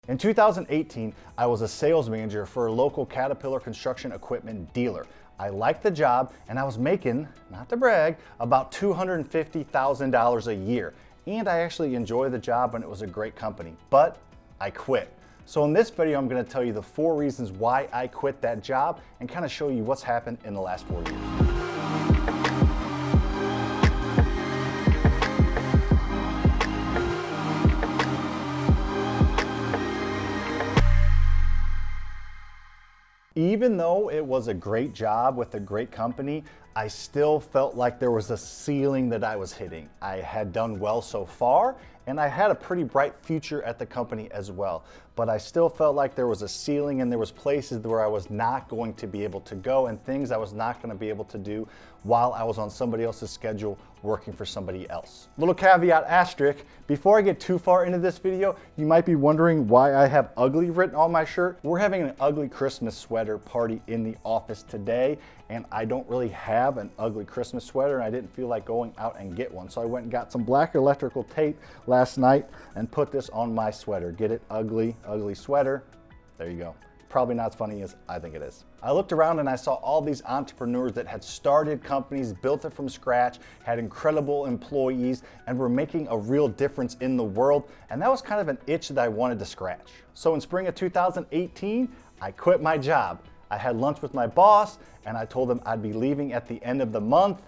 In 2018, I was a sales manager for a local Caterpillar construction equipment dealer. I liked the job and I was making, not to brag, about $250,000 a year. And I actually enjoyed the job and it was a great company, but I quit. So in this video, I'm gonna tell you the 4 reasons why I quit that job and kind of show you what's happened in the last 4 years. Even though it was a great job with a great company, I still felt like there was a ceiling that I was hitting. I had done well so far, and I had a pretty bright future at the company as well. But I still felt like there was a ceiling and there was places where I was not going to be able to go and things I was not going to be able to do while I was on somebody else's schedule working for somebody else. Little caveat asterisk, before I get too far into this video, you might be wondering why I have ugly written on my shirt. We're having an ugly Christmas sweater party in the office today, and I don't really have an ugly Christmas sweater and I didn't feel like going out and get one. So I went and got some black electrical tape last night and put this on my sweater. Get it? Ugly sweater. There you go. Probably not as funny as I think it is. I looked around and I saw all these entrepreneurs that had started companies, built it from scratch, had incredible employees, and were making a real difference in the world. And that was kind of an itch that I wanted to scratch. So in spring of 2018, I quit my job. I had lunch with my boss and I told him I'd be leaving at the end of the month.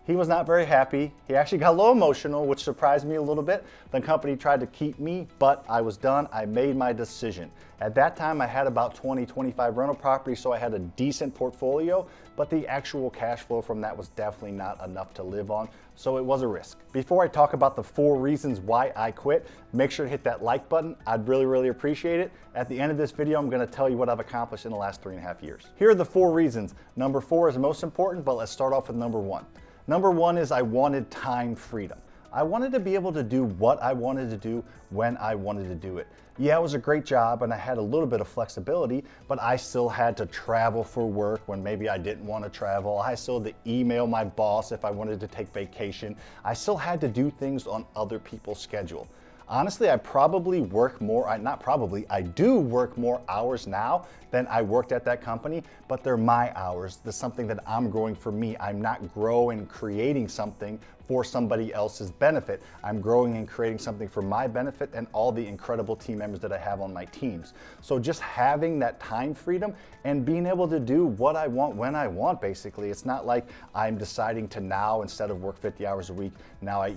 He was not very happy. He actually got a little emotional, which surprised me a little bit. The company tried to keep me, but I was done. I made my decision. At that time, I had about 25 rental properties, so I had a decent portfolio, but the actual cash flow from that was definitely not enough to live on, so it was a risk. Before I talk about the 4 reasons why I quit, make sure to hit that like button. I'd really appreciate it. At the end of this video, I'm gonna tell you what I've accomplished in the last 3.5 years. Here are the 4 reasons. Number 4 is the most important, but let's start off with number 1. Number 1 is I wanted time freedom. I wanted to be able to do what I wanted to do when I wanted to do it. Yeah, it was a great job and I had a little bit of flexibility, but I still had to travel for work when maybe I didn't want to travel. I still had to email my boss if I wanted to take vacation. I still had to do things on other people's schedule. Honestly, I probably work more, I do work more hours now than I worked at that company, but they're my hours. There's something that I'm growing for me. I'm not growing and creating something for somebody else's benefit. I'm growing and creating something for my benefit and all the incredible team members that I have on my teams. So just having that time freedom and being able to do what I want when I want, basically. It's not like I'm deciding to now, instead of work 50 hours a week, now I,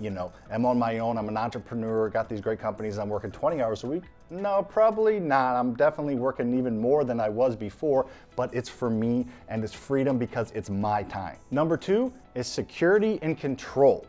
am on my own, I'm an entrepreneur, got these great companies, I'm working 20 hours a week. No, probably not. I'm definitely working even more than I was before, but it's for me and it's freedom because it's my time. Number 2 is security and control.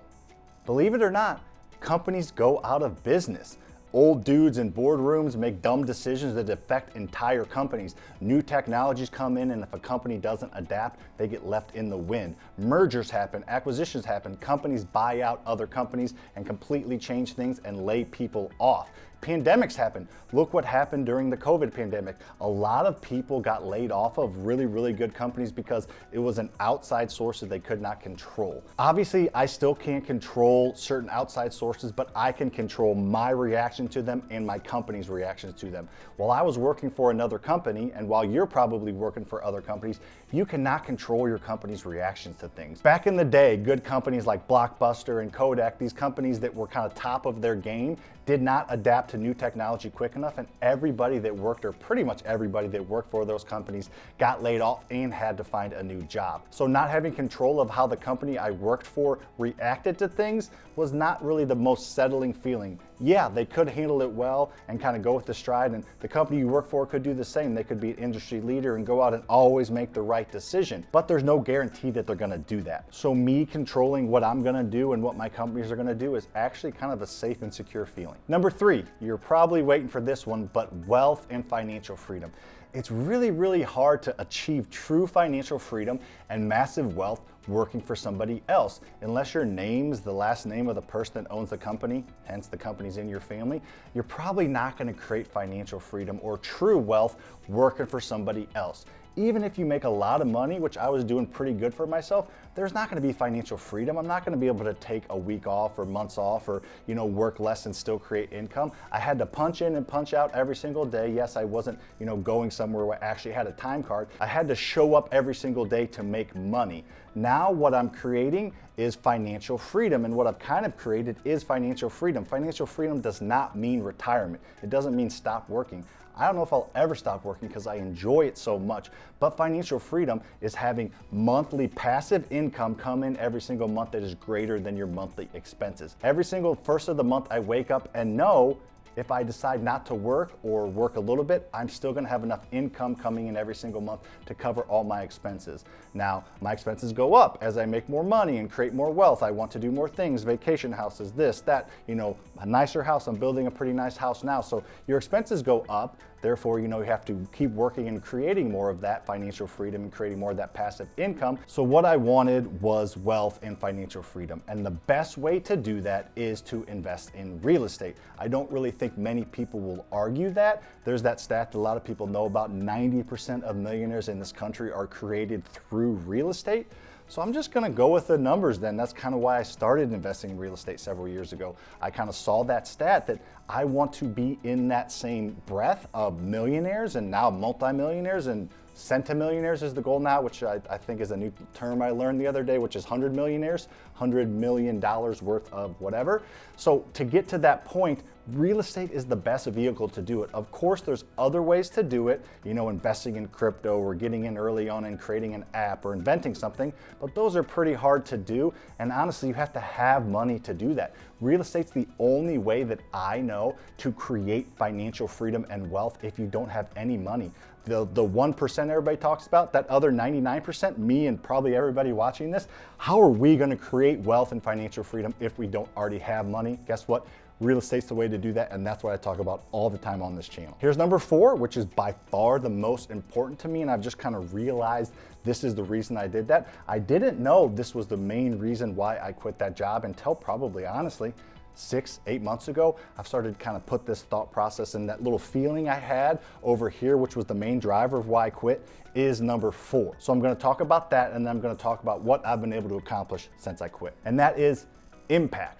Believe it or not, companies go out of business. Old dudes in boardrooms make dumb decisions that affect entire companies. New technologies come in, and if a company doesn't adapt, they get left in the wind. Mergers happen, acquisitions happen, companies buy out other companies and completely change things and lay people off. Pandemics happen. Look what happened during the COVID pandemic. A lot of people got laid off of really good companies because it was an outside source that they could not control. Obviously, I still can't control certain outside sources, but I can control my reaction to them and my company's reactions to them. While I was working for another company, and while you're probably working for other companies, you cannot control your company's reactions to things. Back in the day, good companies like Blockbuster and Kodak, these companies that were kind of top of their game, did not adapt to new technology quick enough, and everybody that worked, or pretty much everybody that worked for those companies, got laid off and had to find a new job. So not having control of how the company I worked for reacted to things was not really the most settling feeling. Yeah, they could handle it well and kind of go with the stride, and the company you work for could do the same. They could be an industry leader and go out and always make the right decision, but there's no guarantee that they're gonna do that. So me controlling what I'm gonna do and what my companies are gonna do is actually kind of a safe and secure feeling. Number 3, you're probably waiting for this one, but wealth and financial freedom. It's really hard to achieve true financial freedom and massive wealth working for somebody else. Unless your name's the last name of the person that owns the company, hence the company's in your family, you're probably not gonna create financial freedom or true wealth working for somebody else. even if you make a lot of money, which I was doing pretty good for myself, there's not gonna be financial freedom. I'm not gonna be able to take a week off or months off or work less and still create income. I had to punch in and punch out every single day. Yes, I wasn't going somewhere where I actually had a time card. I had to show up every single day to make money. Now what I'm creating is financial freedom, and what I've kind of created is financial freedom. Financial freedom does not mean retirement. It doesn't mean stop working. I don't know if I'll ever stop working because I enjoy it so much, but financial freedom is having monthly passive income come in every single month that is greater than your monthly expenses. Every single first of the month I wake up and know if I decide not to work or work a little bit, I'm still gonna have enough income coming in every single month to cover all my expenses. Now, my expenses go up as I make more money and create more wealth. I want to do more things, vacation houses, this, that, a nicer house. I'm building a pretty nice house now. So your expenses go up. Therefore, you have to keep working and creating more of that financial freedom and creating more of that passive income. So what I wanted was wealth and financial freedom. And the best way to do that is to invest in real estate. I don't really think many people will argue that. There's that stat that a lot of people know about. 90% of millionaires in this country are created through real estate. So I'm just gonna go with the numbers then. That's kind of why I started investing in real estate several years ago. I kind of saw that stat that I want to be in that same breath of millionaires and now multimillionaires, and centimillionaires is the goal now, which I think is a new term I learned the other day, which is 100 millionaires, $100 million worth of whatever. So to get to that point, real estate is the best vehicle to do it. Of course, there's other ways to do it, investing in crypto or getting in early on and creating an app or inventing something, but those are pretty hard to do. And honestly, you have to have money to do that. Real estate's the only way that I know to create financial freedom and wealth if you don't have any money. The 1% everybody talks about, that other 99%, me and probably everybody watching this, how are we gonna create wealth and financial freedom if we don't already have money? Guess what? Real estate's the way to do that, and that's what I talk about all the time on this channel. Here's number 4, which is by far the most important to me, and I've just kind of realized this is the reason I did that. I didn't know this was the main reason why I quit that job until probably, honestly, 6-8 months ago. I've started to kind of put this thought process, and that little feeling I had over here, which was the main driver of why I quit, is number 4. So I'm gonna talk about that, and then I'm gonna talk about what I've been able to accomplish since I quit, and that is impact.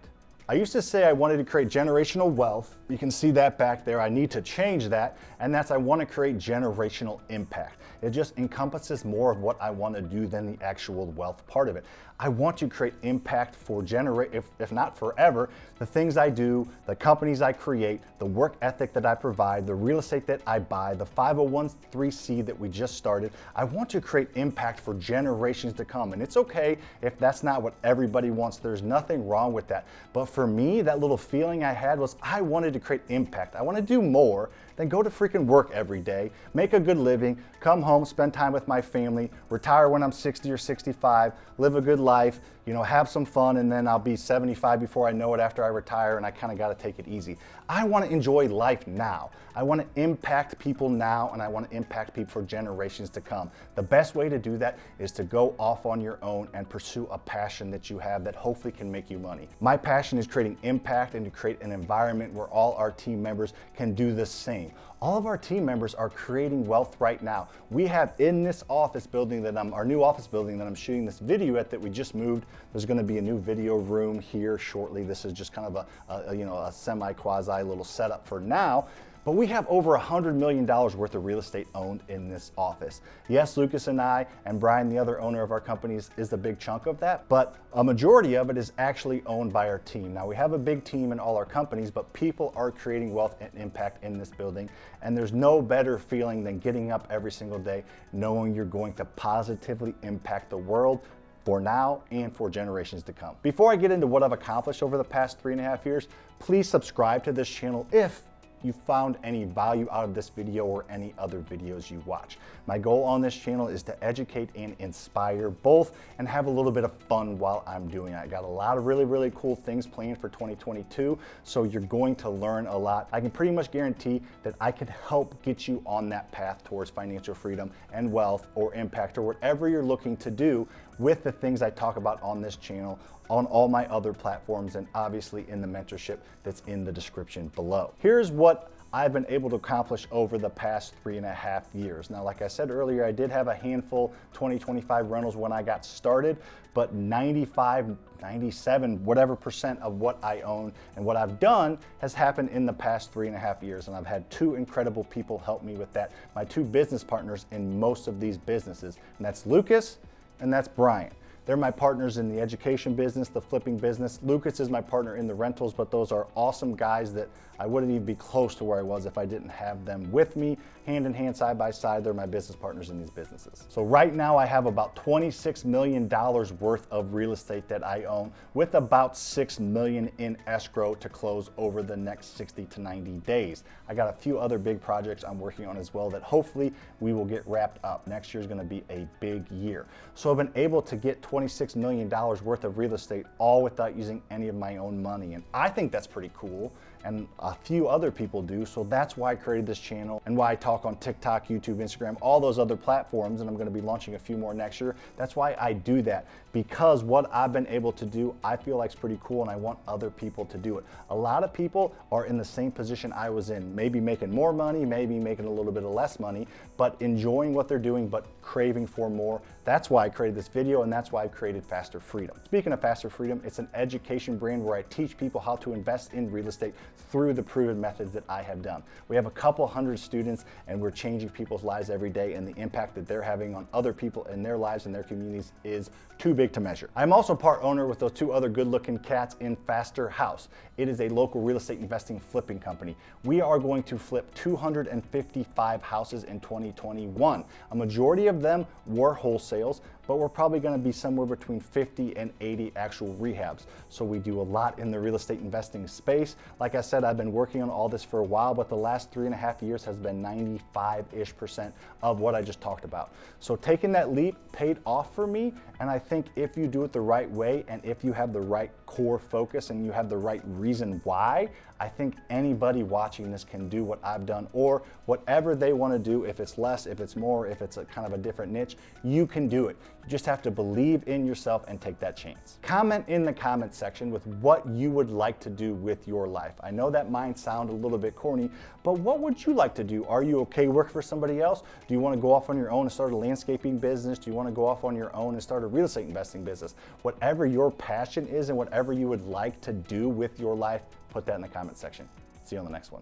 I used to say I wanted to create generational wealth. You can see that back there. I need to change that, and that's I want to create generational impact. It just encompasses more of what I want to do than the actual wealth part of it. I want to create impact for if not forever, the things I do, the companies I create, the work ethic that I provide, the real estate that I buy, the 501(c) that we just started. I want to create impact for generations to come. And it's okay if that's not what everybody wants. There's nothing wrong with that. But for me, that little feeling I had was I wanted to create impact. I want to do more than go to freaking work every day, make a good living, come home, spend time with my family, retire when I'm 60 or 65, live a good life, have some fun, and then I'll be 75 before I know it after I retire, and I kind of got to take it easy. I want to enjoy life now. I want to impact people now, and I want to impact people for generations to come. The best way to do that is to go off on your own and pursue a passion that you have that hopefully can make you money. My passion is creating impact and to create an environment where all our team members can do the same. All of our team members are creating wealth right now. We have in this office building our new office building that I'm shooting this video at, that we just moved. There's going to be a new video room here shortly. This is just kind of a semi-quasi little setup for now. But we have over $100 million worth of real estate owned in this office. Yes, Lucas and I and Brian, the other owner of our companies, is the big chunk of that, but a majority of it is actually owned by our team. Now, we have a big team in all our companies, but people are creating wealth and impact in this building, and there's no better feeling than getting up every single day knowing you're going to positively impact the world for now and for generations to come. Before I get into what I've accomplished over the past 3.5 years, please subscribe to this channel if you found any value out of this video or any other videos you watch. My goal on this channel is to educate and inspire both, and have a little bit of fun while I'm doing it. I got a lot of really, really cool things planned for 2022, so you're going to learn a lot. I can pretty much guarantee that I can help get you on that path towards financial freedom and wealth or impact or whatever you're looking to do with the things I talk about on this channel, on all my other platforms, and obviously in the mentorship that's in the description below. Here's what I've been able to accomplish over the past 3.5 years. Now, like I said earlier, I did have a handful, 20, 25 rentals when I got started, but 95, 97, whatever percent of what I own and what I've done has happened in the past 3.5 years. And I've had two incredible people help me with that. My two business partners in most of these businesses, and that's Lucas and that's Brian. They're my partners in the education business, the flipping business. Lucas is my partner in the rentals, but those are awesome guys that I wouldn't even be close to where I was if I didn't have them with me, hand in hand, side by side. They're my business partners in these businesses. So right now I have about $26 million worth of real estate that I own, with about $6 million in escrow to close over the next 60 to 90 days. I got a few other big projects I'm working on as well that hopefully we will get wrapped up. Next year is going to be a big year. So I've been able to get $26 million worth of real estate all without using any of my own money. And I think that's pretty cool. And a few other people do. So that's why I created this channel and why I talk on TikTok, YouTube, Instagram, all those other platforms. And I'm going to be launching a few more next year. That's why I do that, because what I've been able to do, I feel like it's pretty cool, and I want other people to do it. A lot of people are in the same position I was in, maybe making more money, maybe making a little bit of less money, but enjoying what they're doing, but craving for more. That's why I created this video, and that's why I created Faster Freedom. Speaking of Faster Freedom, it's an education brand where I teach people how to invest in real estate through the proven methods that I have done. We have a couple hundred students, and we're changing people's lives every day, and the impact that they're having on other people in their lives and their communities is too big to measure. I'm also part owner with those two other good-looking cats in Faster House. It is a local real estate investing flipping company. We are going to flip 255 houses in 2021. A majority of them were wholesales, but we're probably going to be somewhere between 50 and 80 actual rehabs. So we do a lot in the real estate investing space. Like I said, I've been working on all this for a while, but the last 3.5 years has been 95-ish% of what I just talked about. So taking that leap paid off for me, and I think if you do it the right way, and if you have the right core focus and you have the right reason why, I think anybody watching this can do what I've done, or whatever they want to do. If it's less, if it's more, if it's a kind of a different niche, you can do it. You just have to believe in yourself and take that chance. Comment in the comment section with what you would like to do with your life. I know that might sound a little bit corny, but what would you like to do? Are you okay working for somebody else? Do you want to go off on your own and start a landscaping business? Do you want to go off on your own and start a real estate investing business? Whatever your passion is and whatever you would like to do with your life, put that in the comment section. See you on the next one.